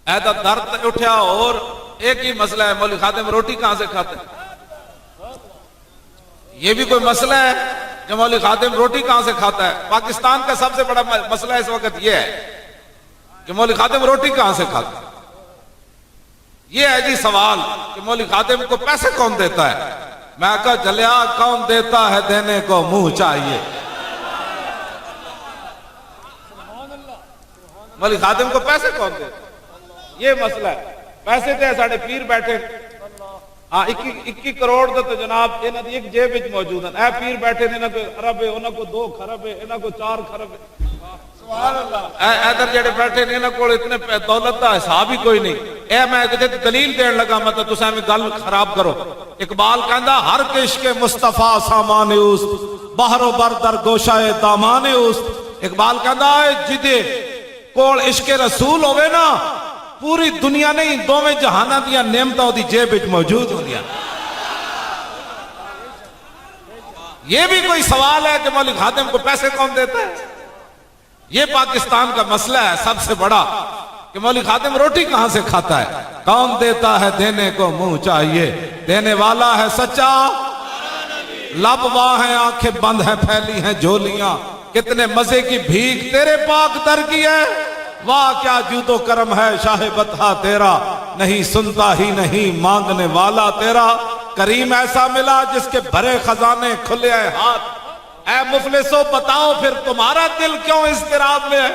ایسا درد اٹھا اور ایک ہی مسئلہ ہے، مولوی خادم روٹی کہاں سے کھاتے ہیں؟ یہ بھی کوئی مسئلہ ہے کہ مولوی خادم روٹی کہاں سے کھاتا ہے؟ پاکستان کا سب سے بڑا مسئلہ اس وقت یہ ہے کہ مولوی خادم روٹی کہاں سے کھاتا ہے۔ یہ ہے جی سوال کہ مولوی خادم کو پیسے کون دیتا ہے؟ میں کہا جلیا کون دیتا ہے، دینے کو منہ چاہیے۔ مولوی خادم کو پیسے کون دیتا ہے؟ یہ مسئلہ ہے۔ پیسے تھے ساڑھے پیر بیٹھے، ہاں 21 کروڑ تو جناب انہاں دی ایک جیب وچ موجود ہیں۔ اے پیر بیٹھے نے، انہاں کو ارب ہے، انہاں کو 2 خرب ہے، انہاں کو 4 خرب ہے۔ سبحان اللہ۔ ادھر جڑے بیٹھے نے انہاں کول اتنے دولت دا حساب ہی کوئی نہیں۔ اے میں کتے دلیل دین لگا، مطلب تساں میں گل خراب کرو۔ اقبال کہندا ہر عشق مصطفیٰ سامان اوست، بحر و بر در گوشائے دامان اوست۔ اقبال کہندا ہے جدے کول عشق رسول ہوئے نا، پوری دنیا نہیں دوویں جہاناں دیاں نعمتاں دی جیب وچ موجود ہوندیاں۔ یہ بھی کوئی سوال ہے کہ مولوی خادم کو پیسے کون دیتا ہے؟ یہ پاکستان کا مسئلہ ہے سب سے بڑا کہ مولوی خادم روٹی کہاں سے کھاتا ہے؟ کون دیتا ہے، دینے کو منہ چاہیے۔ دینے والا ہے سچا، لب واہ ہیں، آنکھیں بند ہیں، پھیلی ہیں جھولیاں۔ کتنے مزے کی بھیک تیرے پاک در کی ہے، واہ کیا جود و کرم ہے شاہ بطحہ تیرا، نہیں سنتا ہی نہیں مانگنے والا تیرا۔ کریم ایسا ملا جس کے بھرے خزانے کھلے آئے ہاتھ۔ اے مفلسو بتاؤ پھر تمہارا دل کیوں اضطراب میں ہے؟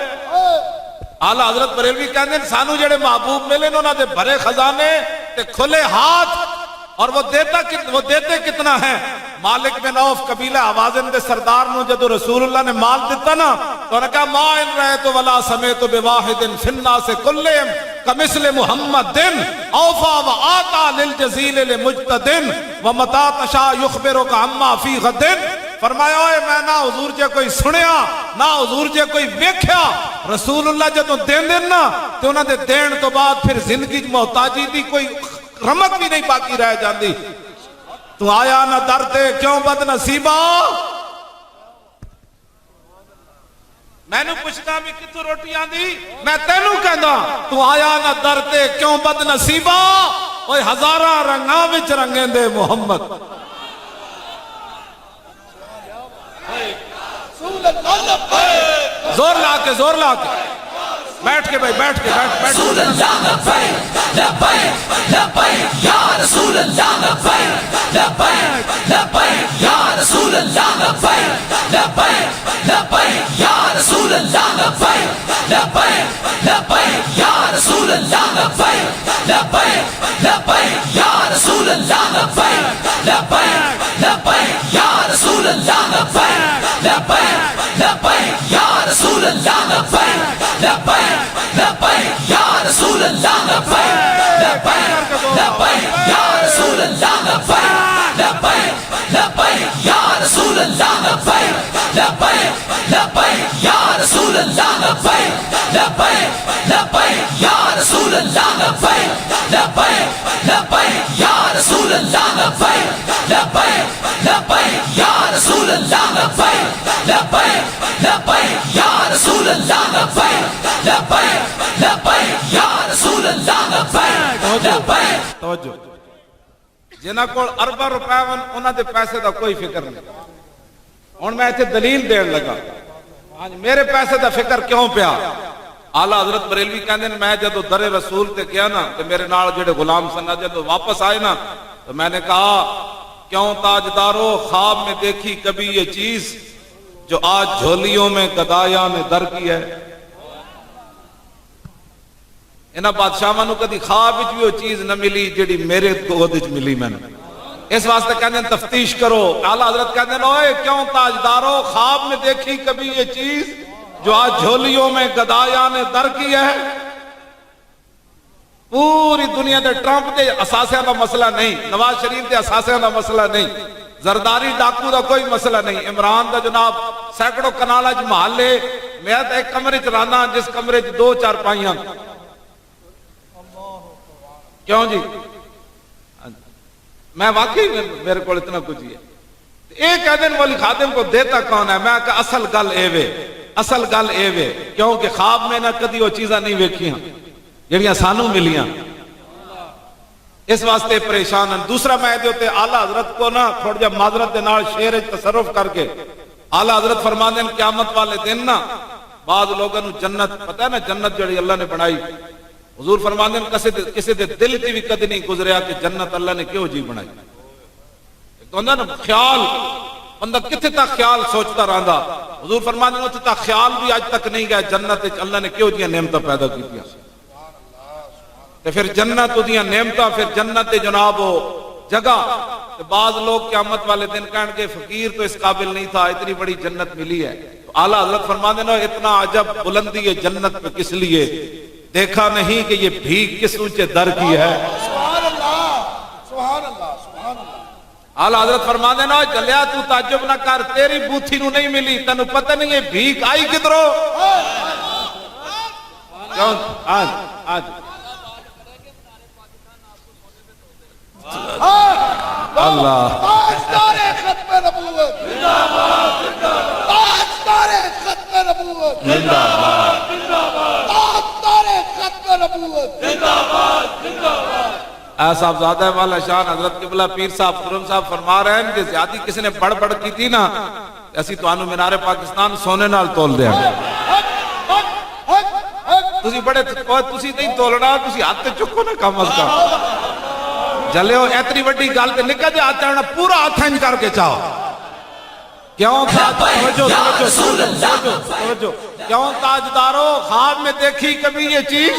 اعلیٰ حضرت بریلوی کہتے ہیں سانو جڑے محبوب ملے انہوں نے بھرے خزانے تے کھلے ہاتھ، اور وہ دیتے کتنا ہے؟ مالک بن عوف قبیلہ حوازن دے سردار نو جدو رسول اللہ نے مال دیتا نا تو انہوں نے کہا ما ان رہتو ولا سمیتو بواحد فی الناس کلہم کمثل محمد اوفا و آتا للجزیل لمجتدن ومتا تشا یخبرک عما فی غدن۔ فرمایا ہوئے میں نہ حضور جے کوئی سنیا نہ حضور جے کوئی ویکھیا، رسول اللہ جدو دین دینا تو انہوں نے دین تو بعد پھر زندگی محتاجی دی کوئی رمق بھی نہیں باقی رہ جاندی۔ تو آیا نہ درتے کیوں بد نصیبہ، میں نے پوچھتا بھی کتوں روٹی آندی، میں تینوں کہندا تو آیا نہ درتے کیوں بد نصیبہ، اوہ ہزارہ رنگاں وچ رنگیں دے محمد۔ زور لا کے بیٹھ کے بھائی بیٹھ کے رسول اللہ لبیک لبیک لبیک یا رسول اللہ لبیک لبیک لبیک یا رسول اللہ لبیک لبیک لبیک یا رسول اللہ لبیک لبیک لبیک یا رسول اللہ لبیک لبیک لبیک یا رسول اللہ لبیک لبیک لبیک یا رسول اللہ لبیک لبیک لبیک یا رسول اللہ لبیک لبیک لبیک یا رسول اللہ لبیک لبیک لبیک یا رسول اللہ لبیک لبیک لبیک یا رسول اللہ لبیک لبیک لبیک یا رسول اللہ لبیک لبیک لبیک یا رسول اللہ لبیک لبیک لبیک یا رسول اللہ لبیک لبیک لبیک یا رسول اللہ لبیک لبیک لبیک یا رسول اللہ لبیک لبیک لبیک یا رسول اللہ لبیک لبیک۔ توجہ، جنہاں کو ارباں روپے انہاں دے پیسے دا کوئی فکر نہیں۔ ہن میں ایتھے دلیل دین لگا، میرے پیسے دا فکر کیوں پیا؟ اعلیٰ حضرت بریلوی کہندے نے میں جدو در رسول تے گیا نا تے میرے نال جڑے غلام سن جدو واپس آئے نا تو میں نے کہا کیوں تاجدارو خواب میں دیکھی کبھی یہ چیز جو آج جھولیوں میں گدایا نے در کی ہے؟ انہاں بادشاہاں نو کدی خواب وچ بھی وہ چیز نہ ملی جڑی میرے گود وچ ملی میں نے۔ اس واسطے کہندے ہیں تفتیش کرو۔ اعلیٰ حضرت کہندے ہیں اوئے کیوں تاجدارو خواب میں دیکھی کبھی یہ چیز جو آج جھولیوں میں گدایا نے در کی ہے؟ پوری دنیا دے ٹرمپ دے اثاثیاں دا مسئلہ نہیں، نواز شریف دے اثاثیاں دا مسئلہ نہیں، زرداری ڈاکو دا کوئی مسئلہ نہیں، عمران دا جناب سینکڑوں کنالہ جو محلے میں ایک کمرے چ رہنا جس کمرے چ 2 چارپائیاں۔ کیوں جی؟ میں واقعی میرے کو اتنا کچھ ہی ہے۔ ایک کہتے ہیں مولوی خادم کو دیتا کون ہے؟ میں کہا اصل گل اے وے کیونکہ خواب میں نہ کدی وہ چیزاں نہیں ویکھی ہیں۔ جڑیاں سانو ملیاں، اس واسطے پریشان ہیں۔ دوسرا میں دے ہوتے اعلیٰ حضرت کو نا تھوڑا جا معذرت دے نال شعر تصرف کر کے اعلیٰ حضرت فرماندے ہیں قیامت والے دن نا بعض لوگوں نے جنت پتہ ہے نا جنت جڑی اللہ نے بنائی، حضور فرماندے ہیں کسی دے دل تے بھی کدی نہیں گزریا کہ جنت اللہ نے کیوں جی بنائی۔ ایک تو نا خیال بندہ کتنے تک خیال سوچتا رہندا، حضور فرماندے ہیں اتنے تک خیال بھی آج تک نہیں گیا جنت وچ اللہ نے کیوں جی نعمتاں پیدا کیتیاں، تے پھر جنت دیاں نعمتاں پھر جنت دے جناب ہو جگہ۔ تو بعض لوگ قیامت والے دن کہن گے فقیر تو اس قابل نہیں تھا، اتنی بڑی جنت ملی ہے۔ تو اعلیٰ حضرت فرماتے ہیں اتنا عجب بلندی ہے جنت پہ کس لیے، دیکھا نہیں کہ یہ بھیک کس اونچے در کی ہے۔ سبحان اللہ سبحان اللہ سبحان اللہ۔ اعلیٰ حضرت فرماتے ہیں چلیا تو تعجب نہ کر، تیری بوتھی نو نہیں ملی، تینو پتہ نہیں ہے بھیک آئی کدھروں۔ کیوں آج آج اللہ تاجدار ختم نبوت زندہ باد زندہ باد، تاجدار ختم نبوت زندہ باد زندہ باد، تاجدار ختم نبوت زندہ باد زندہ باد۔ اے صاحبزادہ والا شان حضرت قبلہ پیر صاحب خرم صاحب فرما رہے ہیں کہ زیادتی کسی نے بڑھ بڑھ کی تھی نا اسی تو آنو مینار پاکستان سونے نال تول دیا گے۔ تسی بڑے تسی نہیں تولنا، تسی ہاتھ تے چکو نا کم از کم جلے ہو اتنی وڈی گل تے نکل جے ہاتھ چاہنا پورا ہاتھ انج کر کے چاہو۔ کیوں توجہ کیوں تاجدارو خواب میں دیکھی کبھی یہ چیز؟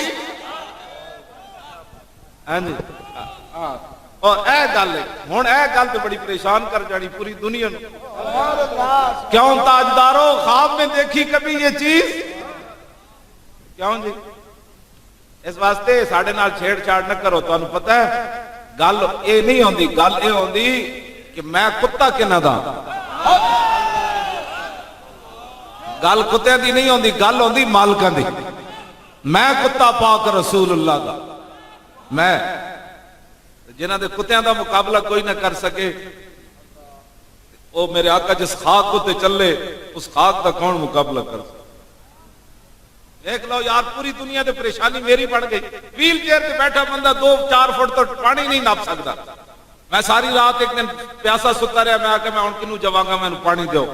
اور اے گل ہن اے گل تے بڑی پریشان کر جانی پوری دنیا نو۔ کیوں تاجدارو خواب میں دیکھی کبھی یہ چیز؟ کیوں جی؟ اس واسطے ساڈے نال چھیڑ چھاڑ نہ کرو، تانوں پتہ ہے گل اے نہیں ہوندی، گل اے ہوندی کہ میں کتا کنا دا، گل کتے دی نہیں ہوندی، گل ہوندی مالکاں دی۔ میں کتا پاک رسول اللہ دا، میں جنہ دے کتیاں دا مقابلہ کوئی نہ کر سکے، وہ میرے آقا جس خاک کو تے چلے اس خاک دا کون مقابلہ کر سکے؟ دیکھ لو یار پوری دنیا دے پریشانی میری بڑھ گئی، ویل چیئر تے بیٹھا بندہ 2-4 فٹ تو پانی نہیں ناپ سکتا۔ میں ساری رات ایک دن پیاسا ستا رہا، میں آکے میں ان کنوں جواں گا میں پانی دیو،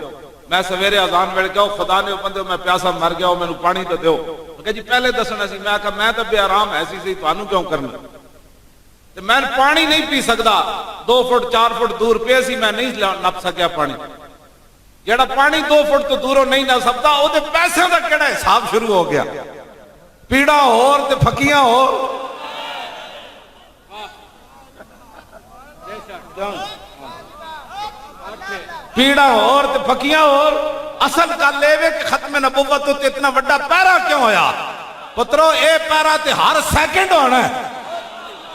میں سویرے اذان ویل گیا خدا نے بندے میں پیاسا مر گیا میں پانی تے دیو، کہ جی پہلے دسنا سی، میں آکا میں تے بے آرام ایسی سی تانوں کیوں کرنا، تے میں پانی نہیں پی سکدا، 2 فٹ 4 فٹ دور پے سی میں نہیں نپ سکیا پانی، جڑا پانی 2 فٹ تو دوروں نہیں نہ سکتا او دے پیسے دا کیڑا حساب شروع ہو گیا، پیڑا اور تے پھکیاں اور پیڑا اور تے پھکیاں اور اصل گل لے وے کہ ختم نبوت تے اتنا بڑا پیرا کیوں ہویا؟ پترو اے پیرا تے ہر سیکنڈ ہونا ہے،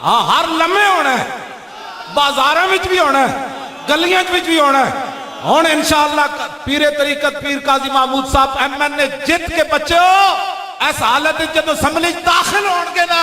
ہاں ہر لمحے ہونا ہے، بازاراں وچ بھی ہونا ہے، گلیاں وچ بھی ہونا ہے۔ ہون انشاءاللہ پیر طریقت پیر قاضی محمود صاحب ایم این نے جت کے بچے ہو ایس حالت جب اسمبلی داخل ہون گے نا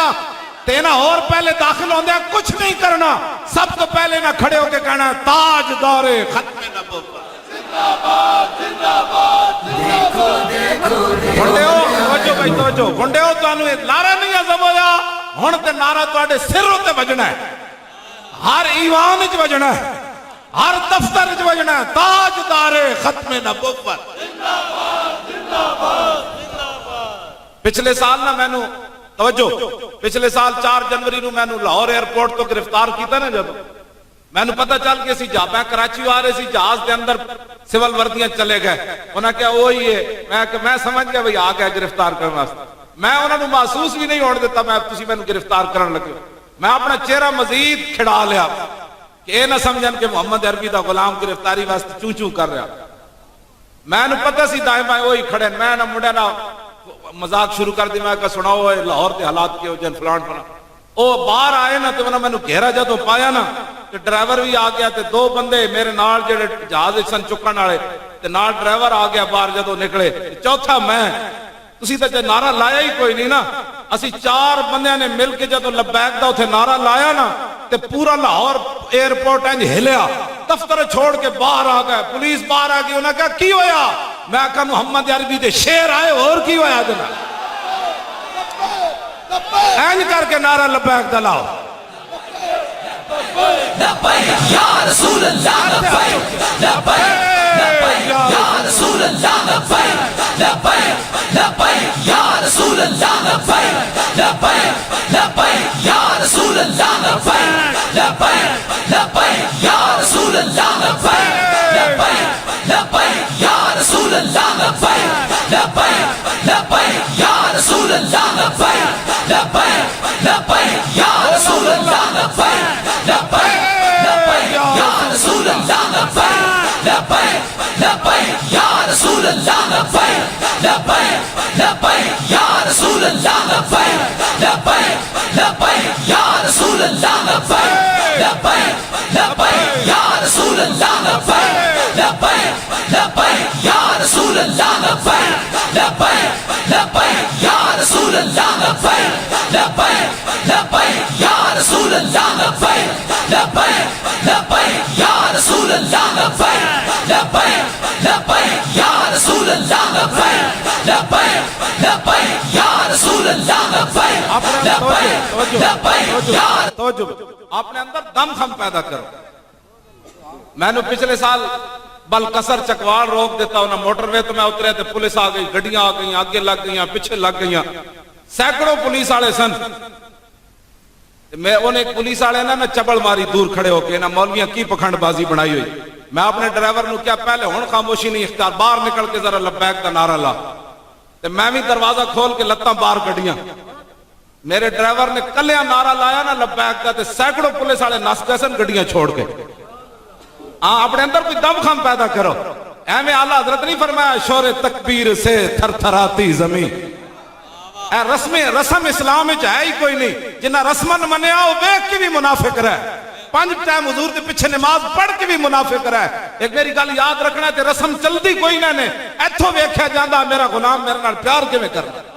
تینا اور پہلے داخل ہوندے کچھ نہیں کرنا، سب تو پہلے نہ کھڑے ہو کے کہنا تاجدار ختم نبوت زندہ باد زندہ باد دیکھو دیکھو بھنڈے ہو توجہ بھائی توجہ بھنڈے ہو تو انہوں نعرہ نہیں عظم ہویا ہون تے نعرہ تو آڑے سر ہوتے بجنا ہے، ہر ایوان اچ بجنا ہے، ہر دفتر اچ بجنا ہے، تاجدار ختم نبوت زندہ باد زندہ باد زندہ باد۔ پچھلے سال نہ میں نو توجہ پچھلے سال 4 جنوری نو میں نو لاہور ایئرپورٹ تو گرفتار کیتا نا جب میں نو پتہ چل کے اسی میں کراچی آ رہے سی جہاز دے اندر سول وردیاں چلے گئے، انہاں کہا وہی ہے، میں سمجھ گیا بھئی آ گیا گرفتار کرنے واسطے، میں انہاں نو محسوس بھی نہیں ہونے دیتا میں تسی میں نو گرفتار کرن لگے، میں اپنا چہرہ مزید کھڑا لیا کہ اے نہ سمجھن کہ محمد عربی دا غلام گرفتاری واسطے چوں چوں کر رہا، میں نو پتہ سی دائیں بائیں وہی کھڑے، میں نہ مڑے نہ مذاق شروع کر دی، میں کہا سناؤ لاہور کے حالات کے ہو جن فلان فلان، او باہر آئے نا تو انہوں میں نو گھیرا جدو پایا نا کہ ڈرائیور بھی آ گیا تے 2 بندے میرے نال جڑے جہاز سن چکن والے تے نال ڈرائیور آ گیا باہر جدو نکلے، چوتھا میں تسی تے نعرہ لایا ہی کوئی نہیں نا، اسی 4 بندیاں نے مل کے جدو لبیک دا اتھے نعرہ لایا نا تے پورا لاہور ایئرپورٹ انج ہلیا، دفتر چھوڑ کے باہر آ گئے، پولیس باہر آ گئی، انہوں نے کہا کی ہویا؟ میں کہا محمد عربی دے شیر آئے اور کی ہویا جناب؟ اینج کر کے نعرہ لبیک دلاؤ لبیک یا رسول اللہ لبیک لبیک لبیک یا رسول اللہ لبیک لبیک لبیک یا رسول اللہ لبیک لبیک لبیک یا رسول اللہ لبیک لبیک لبیک یا رسول اللہ لبیک لبیک لبیک یا رسول اللہ لبیک لبیک لبیک یا رسول اللہ لبیک لبیک لبیک یا رسول اللہ لبیک لبیک لبیک یا رسول اللہ لبیک لبیک لبیک یا رسول اللہ لبیک لبیک لبیک یا رسول اللہ لبیک لبیک لبیک یا رسول اللہ لبیک لبیک لبیک یا رسول اللہ لبیک لبیک لبیک یا رسول اللہ لبیک لبیک لبیک یا رسول اللہ لبیک لبیک لبیک یا رسول اللہ لبیک لبیک لبیک یا رسول اللہ لبیک لبیک لبیک یا رسول اللہ لبیک لبیک لبیک یا رسول اللہ لبیک توجہ اپنے اندر دم خم پیدا کرو میں نے پچھلے سال بلکسر چکوال روک دیتا ہوں موٹر وے تو میں اترے تھے پولیس آ گئی گڈیاں آ گئی آگے لگ گئی پیچھے لگ گئی سینکڑوں پولیس والے سن میں انہیں ایک پولیس والے نا چبل ماری دور کھڑے ہو کے نا مولویاں کی پکھنڈ بازی بنائی ہوئی میں اپنے ڈرائیور نو کیا پہلے ہون خاموشی نہیں اختیار باہر نکل کے ذرا لبیک کا نعرہ لا تے میں بھی دروازہ کھول کے لتاں باہر کڈیاں میرے ڈرائیور نے کلیاں نعرہ لایا نا لبیک کا تے سینکڑوں پولیس والے نس گئے سن گڈیاں چھوڑ کے اپنے اندر کوئی دم خم پیدا کرو اے اعلیٰ حضرت نہیں فرمایا شور تکبیر سے تھر تھراتی زمین اے رسم اسلام ہے ہی کوئی نہیں جنہ رسمن منیا وہ بیک کی بھی منافق رہے 5 ٹائم حضور کے پیچھے نماز پڑھ کے بھی منافق رہے ایک میری گل یاد رکھنا ہے رسم چلتی کوئی نہ نے ایتھوں ویکھیا جاندا میرا غلام میرے نال پیار کیویں کردا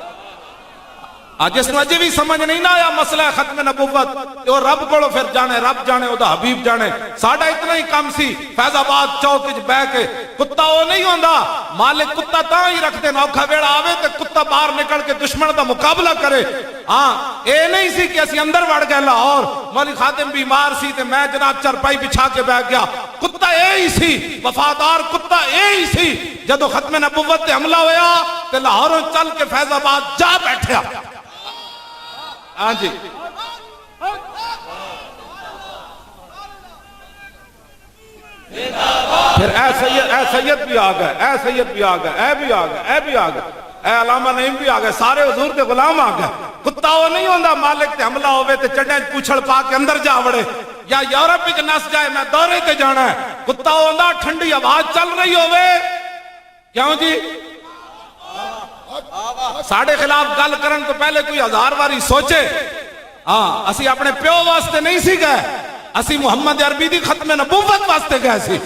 جس نے اجے بھی سمجھ نہیں نہ آیا مسئلہ ختم نبوت وہ رب کو پھر جانے رب جانے وہ حبیب جانے ساڈا اتنا ہی کام سی فیض آباد چوک وچ بیٹھ کے کتا وہ نہیں ہوندا مالک کتا تاں ہی رکھتے اوکھا ویڑا آوے تے کتا باہر نکل کے دشمن دا مقابلہ کرے اے نہیں سی کہ اسی اندر وڑ گئے لاہور مولوی خادم بیمار سی تے میں جناب چرپائی بچھا کے بیٹھ گیا کتا اے ہی سی وفادار کتا اے ہی سی جدو ختم نبوت تے حملہ ہویا تے لاہوروں چل کے فیض آباد جا بیٹھیا ہاں جی پھر اے سید بھی آ گئے اے سید بھی آ گئے اے بھی آ گئے اے بھی آ گئے اے علامہ نعیم بھی آ گئے سارے حضور کے غلام آ گئے کتا وہ نہیں ہوندا مالک تے حملہ ہوئے تے چڑھیں پوچھڑ پا کے اندر جا وڑے یا یورپ وچ نس جائے میں دورے تے جانا ہے کتا ہوندا ٹھنڈی آواز چل رہی ہوئے کیوں جی ساڑھے خلاف گل کرن تو پہلے کوئی 1000 واری سوچے اسی اپنے پیو واسطے نہیں سی گئے اسی محمد عربی دی ختم نبوت واسطے گئے سی